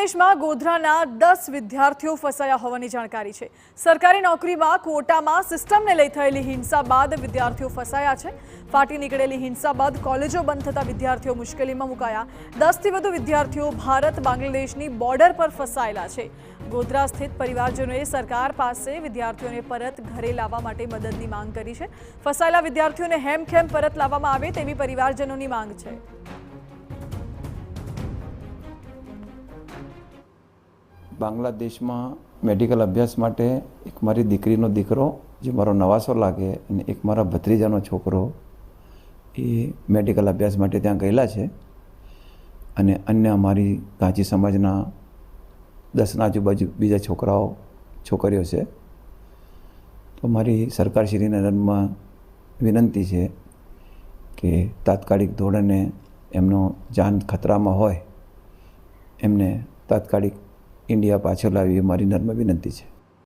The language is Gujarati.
બાંગ્લાદેશમાં ગોધરાના 10 વિદ્યાર્થીઓ ફસાયા હોવાની જાણકારી છે। સરકારી નોકરીમાં કોટામાં સિસ્ટમને લઈ થયેલી હિંસા બાદ વિદ્યાર્થીઓ ફસાયા છે। ફાટી નીકળેલી હિંસા બાદ કોલેજો બંધ થતા વિદ્યાર્થીઓ મુશ્કેલીમાં મુકાયા। 10થી વધુ વિદ્યાર્થીઓ ભારત બાંગ્લાદેશની બોર્ડર પર ફસાયેલા છે। ગોધરા સ્થિત પરિવારજનોએ સરકાર પાસે વિદ્યાર્થીઓને પરત ઘરે લાવવા માટે મદદની માંગ કરી છે। ફસાયેલા વિદ્યાર્થીઓને હેમખેમ પરત લાવવામાં આવે તેવી પરિવારજનોની માંગ છે। બાંગ્લાદેશમાં મેડિકલ અભ્યાસ માટે એક મારી દીકરીનો દીકરો જે મારો નવાસો લાગે અને એક મારા ભત્રીજાનો છોકરો એ મેડિકલ અભ્યાસ માટે ત્યાં ગયેલા છે અને અન્ય અમારી ગાંચી સમાજના 10ના આજુબાજુ બીજા છોકરીઓ છે। તો મારી સરકારશ્રીને નમ્ર વિનંતી છે કે તાત્કાલિક ધોરણે એમનો જાન ખતરામાં હોય એમને તાત્કાલિક ઇન્ડિયા પાછળ લાવી મારી નમ્ર વિનંતી છે।